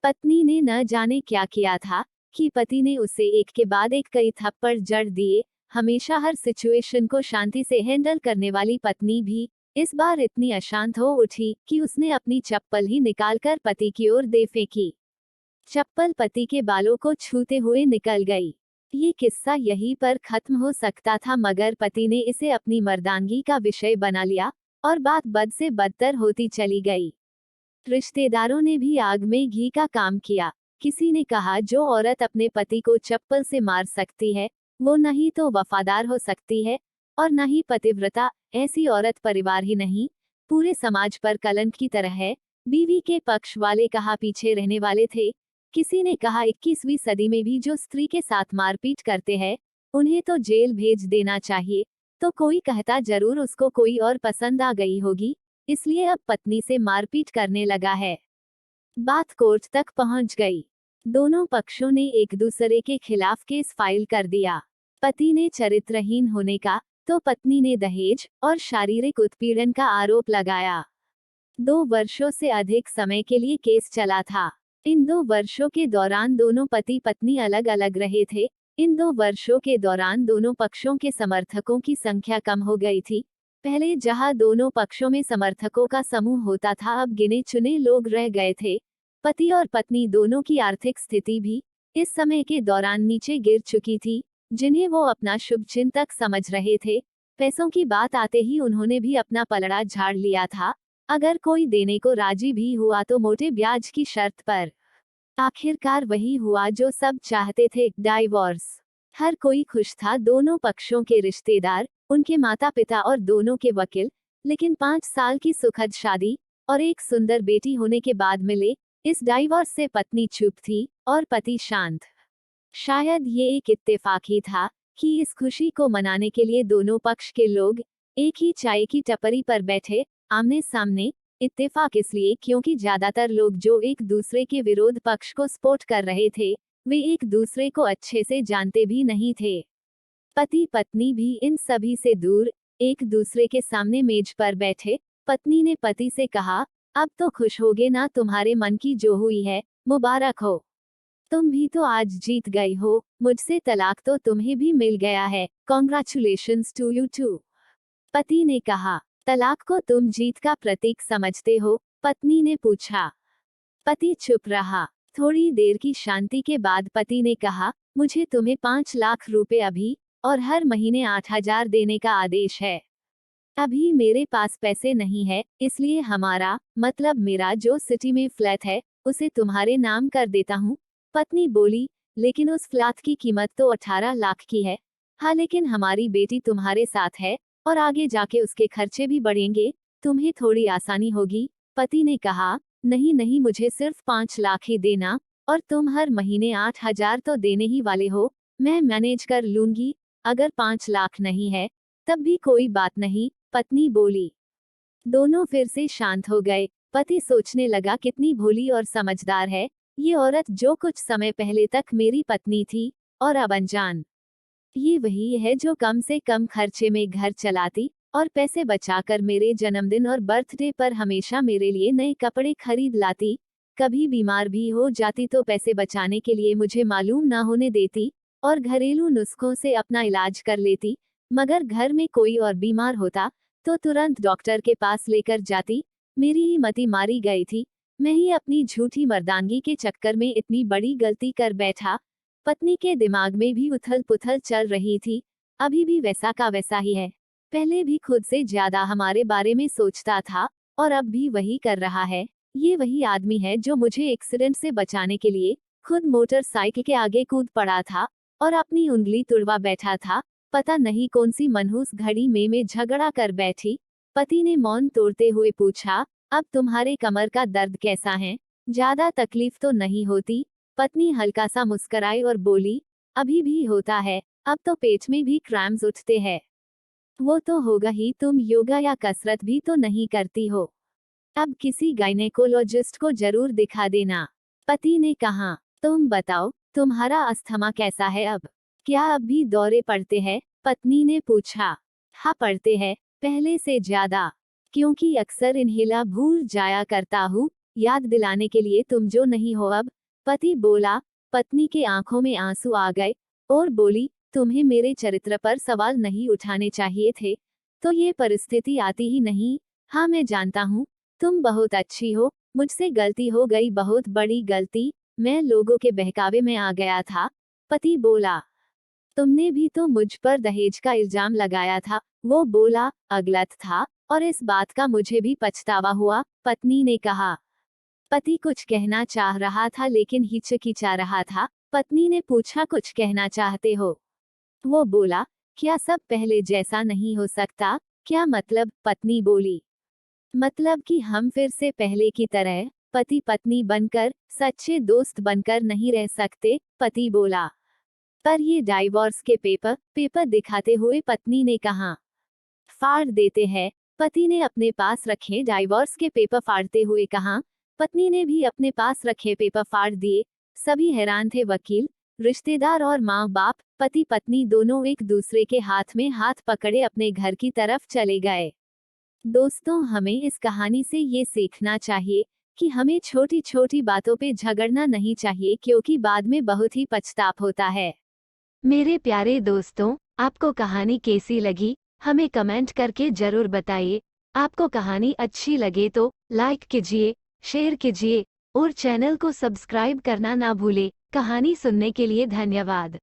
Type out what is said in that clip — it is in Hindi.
पत्नी ने न जाने क्या किया था कि पति ने उसे एक के बाद एक कई थप्पड़ जड़ दिए। हमेशा हर सिचुएशन को शांति से हैंडल करने वाली पत्नी भी इस बार इतनी अशांत हो उठी कि उसने अपनी चप्पल ही निकालकर पति की ओर दे फेंकी। चप्पल पति के बालों को छूते हुए निकल गई। ये किस्सा यहीं पर खत्म हो सकता था, मगर पति ने इसे अपनी मर्दानगी का विषय बना लिया और बात बद से बदतर होती चली गई। रिश्तेदारों ने भी आग में घी का काम किया। किसी ने कहा, जो औरत अपने पति को चप्पल से मार सकती है वो न ही तो वफादार हो सकती है और न ही पतिव्रता। ऐसी औरत परिवार ही नहीं पूरे समाज पर कलंक की तरह है। बीवी के पक्ष वाले कहा पीछे रहने वाले थे। किसी ने कहा 21वीं सदी में भी जो स्त्री के साथ मारपीट करते हैं उन्हें तो जेल भेज देना चाहिए। तो कोई कहता जरूर उसको कोई और पसंद आ गई होगी, इसलिए अब पत्नी से मारपीट करने लगा है। बात कोर्ट तक पहुंच गई। दोनों पक्षों ने एक दूसरे के खिलाफ केस फाइल कर दिया। पति ने चरित्रहीन होने का तो पत्नी ने दहेज और शारीरिक उत्पीड़न का आरोप लगाया। 2 वर्षों से अधिक समय के लिए केस चला था। इन 2 वर्षों के दौरान दोनों पति पत्नी अलग अलग रहे थे। इन 2 वर्षों के दौरान दोनों पक्षों के समर्थकों की संख्या कम हो गई थी। पहले जहां दोनों पक्षों में समर्थकों का समूह होता था, अब गिने चुने लोग रह गए थे। पति और पत्नी दोनों की आर्थिक स्थिति भी इस समय के दौरान नीचे गिर चुकी थी, जिन्हें वो अपना शुभचिंतक समझ रहे थे। पैसों की बात आते ही उन्होंने भी अपना पलड़ा झाड़ लिया था। अगर कोई देने को राजी भी हुआ तो मोटे ब्याज की शर्त पर। आखिरकार वही हुआ जो सब चाहते थे, डाइवोर्स। हर कोई खुश था, दोनों पक्षों के रिश्तेदार, उनके माता पिता और दोनों के वकील। लेकिन 5 साल की सुखद शादी और एक सुंदर बेटी होने के बाद मिले इस डाइवोर्स से पत्नी चुप थी और पति शांत। शायद ये एक इत्तेफाक ही था कि इस खुशी को मनाने के लिए दोनों पक्ष के लोग एक ही चाय की टपरी पर बैठे आमने सामने। इत्तेफाक इसलिए क्योंकि ज्यादातर लोग जो एक दूसरे के विरोध पक्ष को सपोर्ट कर रहे थे वे एक दूसरे को अच्छे से जानते भी नहीं थे। पति पत्नी भी इन सभी से दूर एक दूसरे के सामने मेज पर बैठे। पत्नी ने पति से कहा, अब तो खुश होगे ना, तुम्हारे मन की जो हुई है मुबारक हो। तुम भी तो आज जीत गई हो, मुझसे तलाक तो तुम्हें भी मिल गया है, कॉन्ग्रेचुलेशंस टू यू टू। पति ने कहा, तलाक को तुम जीत का प्रतीक समझते हो? पत्नी ने पूछा। पति चुप रहा। थोड़ी देर की शांति के बाद पति ने कहा, मुझे तुम्हें 5 लाख रुपए अभी और हर महीने 8,000 देने का आदेश है। अभी मेरे पास पैसे नहीं है, इसलिए हमारा मतलब मेरा जो सिटी में फ्लैट है उसे तुम्हारे नाम कर देता हूँ। पत्नी बोली, लेकिन उस फ्लैट की कीमत तो 18 लाख की है। हाँ, लेकिन हमारी बेटी तुम्हारे साथ है और आगे जाके उसके खर्चे भी बढ़ेंगे, तुम्हें थोड़ी आसानी होगी। पति ने कहा, नहीं नहीं, मुझे सिर्फ 5 लाख ही देना और तुम हर महीने 8,000 तो देने ही वाले हो, मैं मैनेज कर लूंगी। अगर 5 लाख नहीं है तब भी कोई बात नहीं, पत्नी बोली। दोनों फिर से शांत हो गए। पति सोचने लगा, कितनी भोली और समझदार है ये औरत, जो कुछ समय पहले तक मेरी पत्नी थी और अब अनजान। ये वही है जो कम से कम खर्चे में घर चलाती और पैसे बचाकर मेरे जन्मदिन और बर्थडे पर हमेशा मेरे लिए नए कपड़े खरीद लाती। कभी बीमार भी हो जाती तो पैसे बचाने के लिए मुझे मालूम ना होने देती और घरेलू नुस्खों से अपना इलाज कर लेती। मगर घर में कोई और बीमार होता तो तुरंत डॉक्टर के पास लेकर जाती। मेरी ही मति मारी गई थी, मैं ही अपनी झूठी मर्दानगी के चक्कर में इतनी बड़ी गलती कर बैठा। पत्नी के दिमाग में भी उथल पुथल चल रही थी। अभी भी वैसा का वैसा ही है। पहले भी खुद से ज्यादा हमारे बारे में सोचता था और अब भी वही कर रहा है। ये वही आदमी है जो मुझे एक्सीडेंट से बचाने के लिए खुद मोटरसाइकिल के आगे कूद पड़ा था और अपनी उंगली तुड़वा बैठा था। पता नहीं कौन सी मनहूस घड़ी में झगड़ा कर बैठी। पति ने मौन तोड़ते हुए पूछा, अब तुम्हारे कमर का दर्द कैसा है? ज्यादा तकलीफ तो नहीं होती? पत्नी हल्का सा मुस्कुराई और बोली, अभी भी होता है, अब तो पेट में भी क्रैम्स उठते हैं। वो तो होगा ही, तुम योगा या कसरत भी तो नहीं करती हो। अब किसी गायनेकोलॉजिस्ट को जरूर दिखा देना। पति ने कहा, तुम बताओ, तुम्हारा अस्थमा कैसा है अब? क्या अब भी दौरे पड़ते हैं? पत्नी ने पूछा। हाँ, पड़ते हैं, पहले से ज्यादा। क्योंकि अक्सर इन्हेला भूल जाया करता हूँ, याद दिलाने के लिए तुम जो नहीं हो अब। पति बोला। पत्नी के आंखों में आंसू आ गए और बोली, तुम्हें मेरे चरित्र पर सवाल नहीं उठाने चाहिए थे, तो ये परिस्थिति आती ही नहीं। हाँ, मैं जानता हूँ, तुम बहुत अच्छी हो, मुझसे गलती हो गई, बहुत बड़ी गलती, मैं लोगों के बहकावे में आ गया था। पति बोला। तुमने भी तो मुझ पर दहेज का इल्जाम लगाया था। वो बोला, गलत था, और इस बात का मुझे भी पछतावा हुआ। पत्नी ने कहा। पति कुछ कहना चाह रहा था लेकिन हिचकिचा रहा था। पत्नी ने पूछा, कुछ कहना चाहते हो? वो बोला, क्या सब पहले जैसा नहीं हो सकता? क्या मतलब? पत्नी बोली, मतलब कि हम फिर से पहले की तरह पति पत्नी बनकर, सच्चे दोस्त बनकर नहीं रह सकते? पति बोला। पर ये डाइवोर्स के पेपर दिखाते हुए पत्नी ने कहा। फाड़ देते हैं। पति ने अपने पास रखे डाइवोर्स के पेपर फाड़ते हुए कहा। पत्नी ने भी अपने पास रखे पेपर फाड़ दिए। सभी हैरान थे। वकील, रिश्तेदार और माँ बाप, पति पत्नी दोनों एक दूसरे के हाथ में हाथ पकड़े अपने घर की तरफ चले गए। दोस्तों, हमें इस कहानी से ये सीखना चाहिए कि हमें छोटी छोटी बातों पे झगड़ना नहीं चाहिए, क्योंकि बाद में बहुत ही पछतावा होता है। मेरे प्यारे दोस्तों, आपको कहानी कैसी लगी, हमें कमेंट करके जरूर बताइए। आपको कहानी अच्छी लगे तो लाइक कीजिए, शेयर कीजिए और चैनल को सब्सक्राइब करना ना भूले। कहानी सुनने के लिए धन्यवाद।